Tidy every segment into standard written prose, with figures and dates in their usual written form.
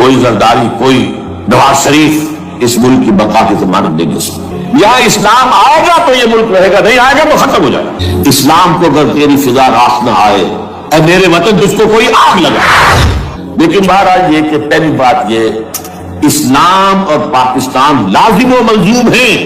کوئی زرداری، کوئی نواز شریف اس ملک کی بقا کی ضمانت نہیں دے سکتا۔ یا اسلام آئے گا تو یہ ملک رہے گا، نہیں آئے گا تو ختم ہو جائے گا۔ اسلام کو اگر تیری فضا راست نہ آئے، اے میرے وطن تجھ کو کوئی آگ لگا۔ لیکن بہرحال یہ کہ پہلی بات یہ، اسلام اور پاکستان لازم و ملزوم ہیں۔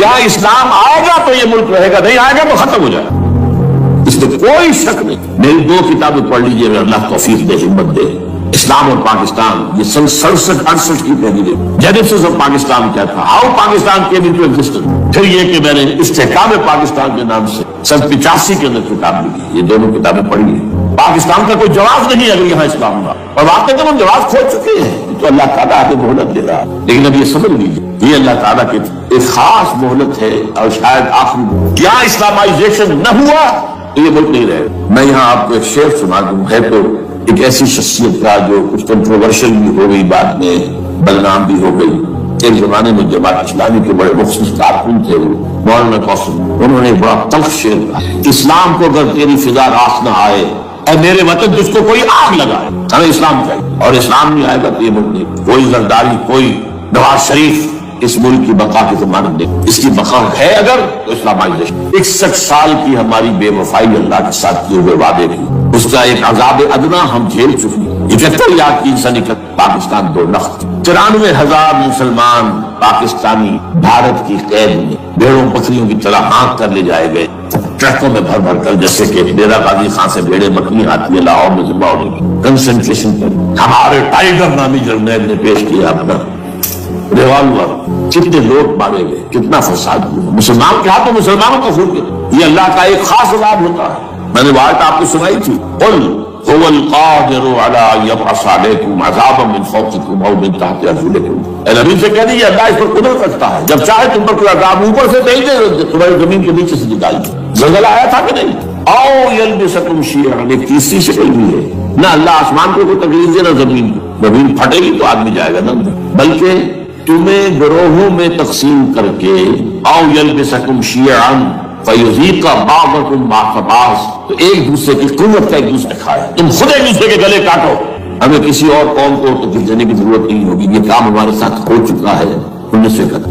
یا اسلام آئے گا تو یہ ملک رہے گا، نہیں آئے گا تو ختم ہو جائے گا، اس میں کوئی شک نہیں۔ میری 2 کتابیں پڑھ لیجئے، میں اللہ توفیق دے، ہمت دے۔ اسلام اور پاکستان، یہ سن 67-68 کی تحریر، جینیسس آف پاکستان کیا تھا، how Pakistan came into existence. پھر یہ کہ میں نے استحکام پاکستان کے نام سے سن 85 کے اندر کتاب لکھی، یہ دونوں کتابیں پڑھی ہیں۔ پاکستان کا کوئی جواز نہیں اگر یہاں اسلام ہوا، اور واقعی تو ہم جواز کھو چکے ہیں، تو اللہ تعالیٰ آگے مہلت دے رہا ہے۔ لیکن اب یہ سمجھ لیجیے، یہ اللہ تعالیٰ کی ایک خاص مہلت ہے، اور شاید آخری کیا اسلامائزیشن نہ ہوا تو یہ ملک نہیں رہے گا۔ میں یہاں آپ کو ایک شعر سنا دوں، ہے تو ایک ایسی شخصیت کا جو کچھ کنٹروورشل بھی ہو گئی، بعد میں بدنام بھی ہو گئی۔ ایک زمانے میں جماعت اسلامی کے بڑے مخصوص کارکن تھے وہ، مولانا قاسم، انہوں نے بڑا تلخ شعر کہا، اسلام کو اگر تیری فضا راست نہ آئے، اے میرے وطن تجھ کو کوئی آگ لگائے۔ ہمیں اسلام چاہیے، اور اسلام نہیں آئے گا تو یہ ملک نہیں، کوئی زرداری، کوئی نواز شریف اس ملک کی بقا کی ضمانت دے۔ اس کی بقا ہے اگر تو اسلامائزیشن۔ 61 سال کی ہماری بے وفائی اللہ کے ساتھ کیے ہوئے وعدے کی، اس کا ایک عذاب ادنا ہم جھیل چکے ہیں۔ 71 یا 361 پاکستان 2 لخت، 94,000 مسلمان پاکستانی بھارت کی قید میں بھیڑوں بکریوں کی طرح ہانک کر لے جائے گئے، ٹرکوں میں بھر بھر کر، جیسے کہ ڈیرہ غازی خان سے بھیڑیں بکری آتی ہے لاہور میں ذبح ہونے کی، کنسنٹریشن کیمپ۔ ہمارے ٹائیگر نامی جرنیل نے پیش کیا اپنا ریوالور، کتنے لوگ مارے گئے، کتنا فساد ہوا، مسلمان کے ہاتھوں مسلمانوں کا خون گیا۔ یہ اللہ کا ایک خاص عذاب ہوتا ہے۔ میں نے بات آپ کو سنائی تھی، قل هو القادر على ان يبعث عليكم عذابا من فوقكم او من تحت ارجلكم۔ اے نبی سے کہہ دیجیے اللہ اس پر قدرت رکھتا ہے، جب چاہے تم پر کوئی عذاب اوپر سے بھیج دے، تمہاری زمین کے نیچے سے نکال دے۔ زلزلہ آیا تھا کہ نہیں؟ او يلبسكم شيعا، ایک تیسری شکل بھی ہے، نہ اللہ آسمان کو کوئی تکلیف دے، نہ زمین کو۔ زمین پھٹے گی تو آدمی جائے گا نا، بلکہ تمہیں گروہوں میں تقسیم کر کے، او يلبسكم شيعا فَيُذِيقَ بَعْضَكُمْ بَعْضَ بَعْضٍ، تو ایک دوسرے کی قوت کا ایک دوسرے کھائے، تم خود ایک دوسرے کے گلے کاٹو۔ ہمیں کسی اور قوم کو تو کچھ دینے کی ضرورت نہیں ہوگی، یہ کام ہمارے ساتھ ہو چکا ہے 1971۔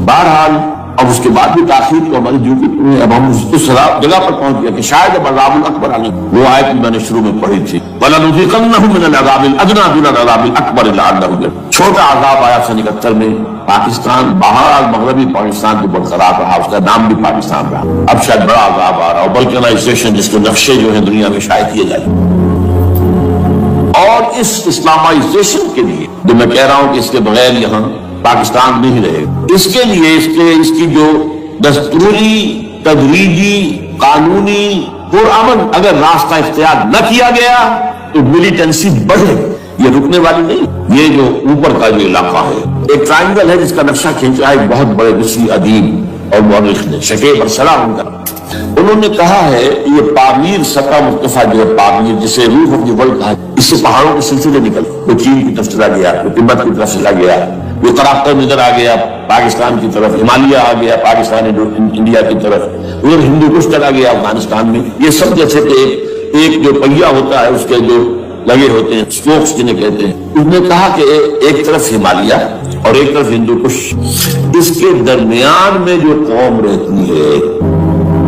بہرحال اب اس کے بعد بھی تاخیر تو ہماری ڈیوٹی پوری ہے۔ اب ہم اس جگہ پر پہنچ گئے کہ شاید اب عذاب الاکبر آنے، وہ آیت میں نے شروع میں پڑھی تھی، وَلَنُذِيقَنَّهُم مِّنَ الْعَذَابِ الْأَدْنَىٰ دُونَ الْعَذَابِ الْأَكْبَرِ لَعَلَّهُمْ يَرْجِعُونَ۔ چھوٹا عذاب آیا 1971 میں پاکستان، بہرحال مغربی پاکستان جو برقرار رہا، اس کا نام بھی پاکستان رہا۔ اب شاید بڑا عذاب آ رہا ہو، بلکنائزیشن، جس کے نقشے جو ہیں دنیا میں شاید کیے جائیں۔ اور اس اسلامائزیشن کے لیے جو میں کہہ رہا ہوں کہ اس کے بغیر یہاں پاکستان نہیں رہے، اس کے لیے اس کی جو دستوری، تدریجی، قانونی، پرامن اگر راستہ اختیار نہ کیا گیا تو ملیٹنسی بڑھے، یہ رکنے والی نہیں۔ یہ جو اوپر کا جو علاقہ ہے، ایک ٹرائنگل ہے جس کا نقشہ کھینچا ہے ایک بہت بڑے مصری ادیب اور مورخ نے، شکیب ارسلان ان کا، انہوں نے کہا ہے یہ پامیر سطح مرتفع جو ہے پامیر، جسے روح آف دی ورلڈ کہا ہے، اس سے پہاڑوں کے سلسلے نکل، وہ چین کی طرف چلا گیا، وہ تبت کی طرف چلا گیا، وہ قراقطہ ادھر آ گیا پاکستان کی طرف، ہمالیہ آ گیا پاکستان انڈیا کی طرف، ادھر ہندو کش چلا گیا افغانستان میں۔ یہ سب جیسے کہ ایک جو پہیا ہوتا ہے اس کے جو لگے ہوتے ہیں اسپوکس جنہیں کہتے ہیں، اس نے کہا کہ ایک طرف ہمالیہ اور ایک طرف ہندو کش، اس کے درمیان میں جو قوم رہتی ہے،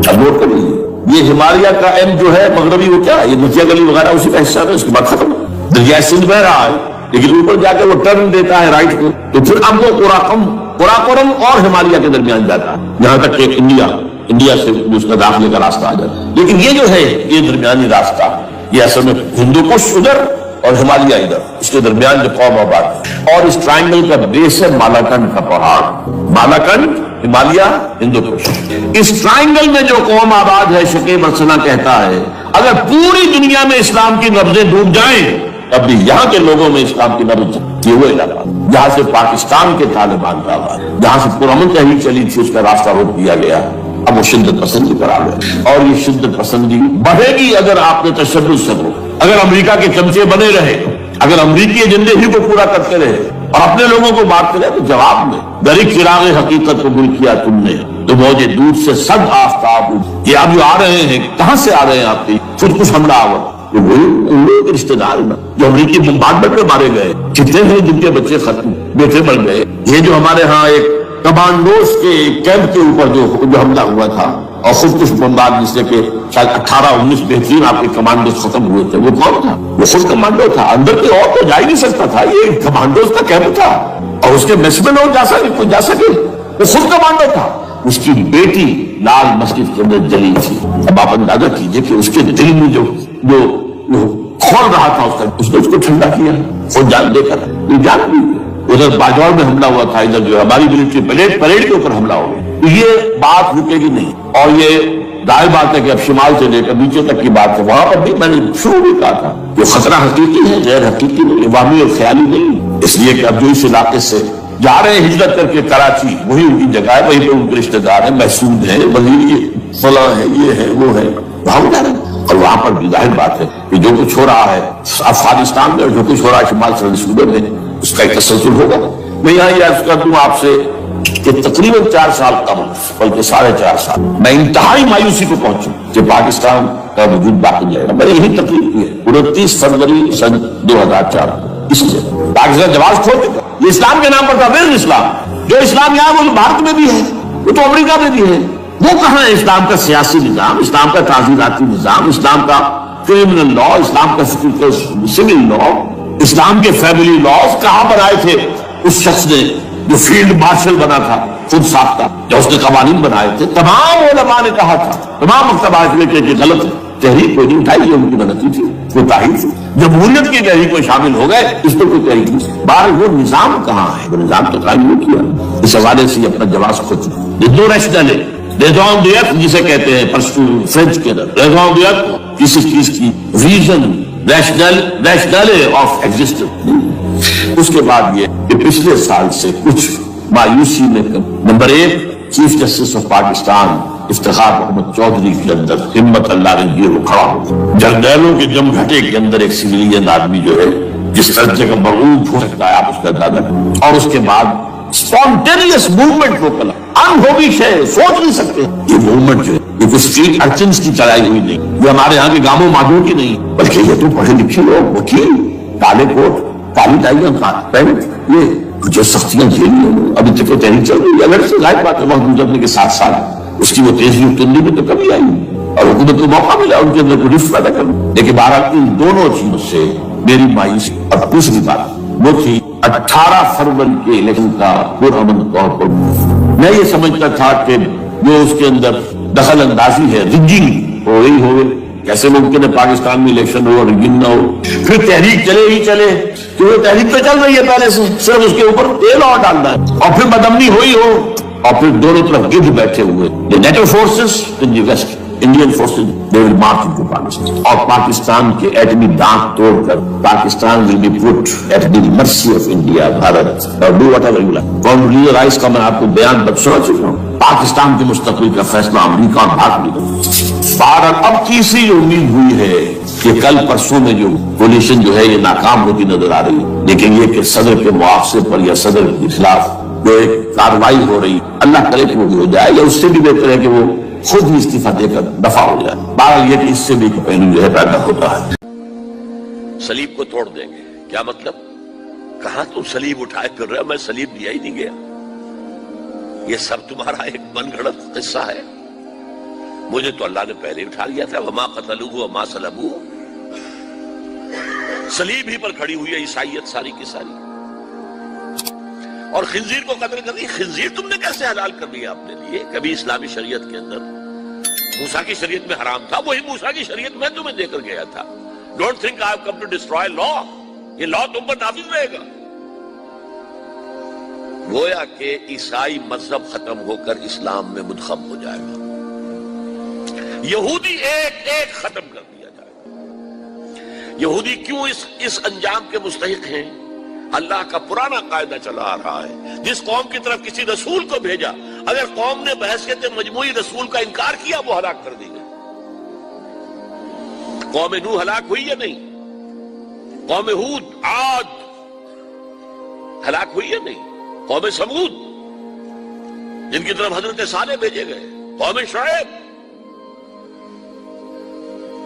اب نوٹ کر لیجیے، یہ ہمالیہ کا ایم جو ہے مغربی، وہ کیا ہے، یہ نتیا گلی وغیرہ اسی کا حصہ ہے، اس کے بعد ختم، دریائے سندھ بہ رہا ہے، لیکن اوپر جا کے وہ ٹرن دیتا ہے رائٹ کو، تو پھر اب وہ قراقرم اور ہمالیہ کے درمیان جاتا ہے، جہاں تک کہ انڈیا سے اس کا داخلے کا راستہ آ جاتا ہے۔ لیکن یہ جو ہے یہ درمیانی راستہ، یہ اصل میں ہندو کش ادھر اور ہمالیہ ادھر، اس کے درمیان جو قوم آباد ہے، اور اس ٹرائنگل کا بیس ہے مالاکنڈ کا پہاڑ، مالاکنڈ، ہمالیہ، ہندو کش۔ اس ٹرائنگل میں جو قوم آباد ہے، شکیب ارسلان کہتا ہے اگر پوری دنیا میں اسلام کی نبضیں ڈوب جائیں تب بھی یہاں کے لوگوں میں اسلام کی نبض، یہ وہ علاقہ جہاں سے پاکستان کے طالبان کا آباد، جہاں سے پرامن تحریک چلی تھی، اس کا راستہ روک دیا گیا، اب وہ شدت پسندی پر آ گئے، اور یہ شدت پسندی بڑھے گی اگر آپ نے تشدد سے ہو، اگر امریکہ کے چمچے بنے رہے، اگر امریکی ایجنڈے ہی کو پورا کرتے رہے اور اپنے لوگوں کو مارتے رہے، تو جواب میں دری چراغ حقیقت کو گل کیا تم نے تو موجے دودھ سے صد آفتاب، یہ اب جو آ رہے ہیں کہاں سے آ رہے ہیں؟ آپ کی خود کش حملہ آور، وہ ان لوگوں کے رشتے دار نا جو امریکی بمبارڈمنٹ میں مارے گئے، کتنے ہیں جن کے بچے بیٹے مر گئے. یہ جو ہمارے ہاں ایک کمانڈوز کے کیمپ کے اوپر جو حملہ ہوا تھا اور خود کچھ بمبار جس سے کہ شاید 18-19 بہترین آپ کے کمانڈوز ختم ہوئے تھے، وہ کون تھا؟ وہ خود کمانڈو تھا. اندر کے اور تو جا ہی نہیں سکتا تھا، یہ کمانڈوز کا کیمپ تھا اور اس کے میس میں لوگ جا سکے. وہ خود کمانڈو تھا. اس کی بیٹی لال مسجد کے اندر جلی تھی. اب آپ اندازہ کیجئے کہ اس کے دل میں جو کھول رہا تھا اس نے اس کو ٹھنڈا کیا خود جان دے کر. یہ جان بھی ادھر باجوڑ میں حملہ ہوا تھا، ادھر جو ہماری ملٹری پریڈ کے اوپر حملہ ہوا. یہ بات رکے گی نہیں. اور یہ ظاہر بات ہے کہ اب شمال سے لے کر نیچے تک کی بات ہے. وہاں پر بھی میں نے شروع بھی کہا تھا کہ خطرہ حقیقی ہے، غیر حقیقی نہیں، عوامی اور خیالی نہیں. اس لیے کہ اب جو اس علاقے سے جا رہے ہیں ہجرت کر کے کراچی، وہی ان کی جگہ ہے، وہیں پہ ان کے رشتے دار ہیں، محسود ہیں، وزیر فلاں ہے، یہ ہے وہ ہے، وہاں جا رہے ہیں. اور وہاں پر بھی ظاہر بات ہے کہ جو کچھ ہو رہا ہے افغانستان میں اور جو کچھ ہو رہا ہے شمال سرحدی صوبے میں، اس کا ایک تسلسل ہوگا. میں یہاں یہ عرض کر دوں آپ سے کہ تقریباً 4 سال قبل، بلکہ 4.5 سال، میں انتہائی مایوسی کو پہنچوں کہ پاکستان کا وجود باقی جائے گا. میں نے یہی تقریر کی ہے 29 فروری سن 2004. اس لیے پاکستان جواز کھول چکا. یہ اسلام کے نام پر تھا، غیر اسلام. جو اسلام یہاں وہ بھارت میں بھی ہے، وہ تو امریکہ میں بھی ہے. وہ کہاں ہے اسلام کا سیاسی نظام، اسلام کا تعزیراتی نظام، اسلام کا کرمنل لا، اسلام کا سول لا، اسلام کے فیملی لاز کہاں پر آئے تھے اس شخص نے جو فیلڈ مارشل بنا تھا، خود ساختہ، جو اس نے قوانین بنائے تھے. تمام علماء نے کہا تھا، تمام مکتبات نے کہ غلط ہے. تحریک کوئی نہیں اٹھائی، یہ ان کی غلطی تھی، کوتاہی تھی. جمہوریت کی تحریک میں شامل ہو گئے، اس پر کوئی تحریک نہیں. بہر وہ نظام کہاں ہے؟ وہ نظام تو قائم نہیں کیا. اس حوالے سے اپنا جواز خود دو ریشنل ہے. ریزون دیت جسے کہتے ہیں فرینچ کے اندر، ریزون دیت کسی چیز کی ریزن، ریشنل آف ایگزسٹنس. اس کے بعد یہ کہ پچھلے سال سے کچھ مایوسی میں number 1 chief justice of Pakistan Iftikhar Muhammad Chaudhry کے اندر ہمت اللہ نے یہ کھڑا ہو. جرنیلوں کے جم گھٹے کے اندر ایک سویلین آدمی جو ہے جس درجے کا مرعوب ہو سکتا ہے آپ اس کا اندازہ کریں. اور اس کے بعد اسپونٹینیس موومنٹ کو کلا انہوبی شے سوچ نہیں سکتے. یہ موومنٹ جو ہے یہ کچھ اسٹریٹ ارچنس کی چلائی ہوئی نہیں، یہ ہمارے یہاں کے گاموں مادھوں کی نہیں، بلکہ یہ تو پڑھے لکھے لوگ، وکیل، کالے کوٹ، کالی ٹائیاں پہنے، یہ جو سختیاں جھیلی ہیں. ابھی تک تحریک چل رہی ہے. اگر سے ظاہر بات ہے وقت گزرنے کے ساتھ ساتھ اس کی وہ تیزی اترنے میں تو کمی آئی اور حکومت کو موقع ملا ان کے اندر کوئی رفت پیدا کرنا. لیکن بہرحال ان دونوں چیزوں سے میری مایوسی. اور دوسری بات وہ تھی 18 فروری کے الیکشن کا پرامن طور پر میں یہ سمجھتا تھا کہ جو اس کے اندر دخل اندازی ہے، رگنگ ہو رہی ہوئے. کیسے ممکن ہے پاکستان میں الیکشن ہو اور رگنگ نہ ہو؟ پھر تحریک چلے ہی چلے، کیونکہ تحریک تو چل رہی ہے پہلے سے، صرف اس کے اوپر تیل اور ڈالنا ہے. اور پھر بدامنی ہوئی ہو اور پھر دونوں طرف گرد بیٹھے ہوئے NATO forces in the West, Indian forces they will march into Pakistan. اور پاکستان کے ایٹمی دانت توڑ کر Pakistan will be put at the mercy of India, Bharat, اور do whatever you like. Condoleezza Rice کا میں آپ کو بیان بد سنا چکا ہوں. پاکستان کے مستقبل کا فیصلہ امریکہ اور بھارت نے. بہرحال اب تیسری امید ہوئی ہے کہ کل پرسوں میں جو کولیشن جو ہے یہ ناکام ہوتی نظر آ رہی ہے. لیکن یہ کہ صدر کے مواخذے پر یا صدر کے خلاف جو ایک کارروائی ہو رہی، اللہ کرے کہ وہ بھی ہو جائے، یا اس سے بھی بہتر ہے کہ وہ خود ہی استعفیٰ دے کر دفع ہو جائے. بہرحال یہ کہ اس سے بھی ایک پہلو جو ہے پیدا ہوتا ہے. سلیب کو توڑ دیں گے، کیا مطلب؟ کہاں تم سلیب اٹھائے پھر رہے ہو؟ میں سلیب دیا ہی نہیں گیا. یہ سب تمہارا ایک من گھڑت قصہ ہے. مجھے تو اللہ نے پہلے اٹھا لیا تھا. وما قتلوہ وما صلبوہ. سلیب ہی پر کھڑی ہوئی ہے عیسائیت ساری کی ساری. اور خنزیر کو قتل کر دی. خنزیر تم نے کیسے حلال کر دیا اپنے لیے؟ کبھی اسلامی شریعت کے اندر موسیٰ کی شریعت میں حرام تھا، وہی موسیٰ کی شریعت میں تمہیں دے کر گیا تھا. Don't think I have come to destroy law. یہ لا تم پر نافذ رہے گا. گویا کہ عیسائی مذہب ختم ہو کر اسلام میں منتخب ہو جائے گا. یہودی ایک ایک ختم کر دیا جائے گا. یہودی کیوں اس انجام کے مستحق ہیں؟ اللہ کا پرانا قاعدہ چلا آ رہا ہے. جس قوم کی طرف کسی رسول کو بھیجا، اگر قوم نے بحیثیت مجموعی رسول کا انکار کیا، وہ ہلاک کر دی گئی. قوم نوح ہلاک ہوئی یا نہیں؟ قوم ہود، عاد ہلاک ہوئی یا نہیں؟ قوم سمود جن کی طرف حضرت صالح بھیجے گئے، قوم شعیب.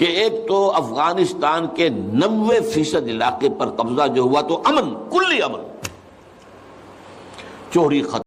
کہ ایک تو افغانستان کے 90% علاقے پر قبضہ جو ہوا تو امن، کلی امن، چوری ختم.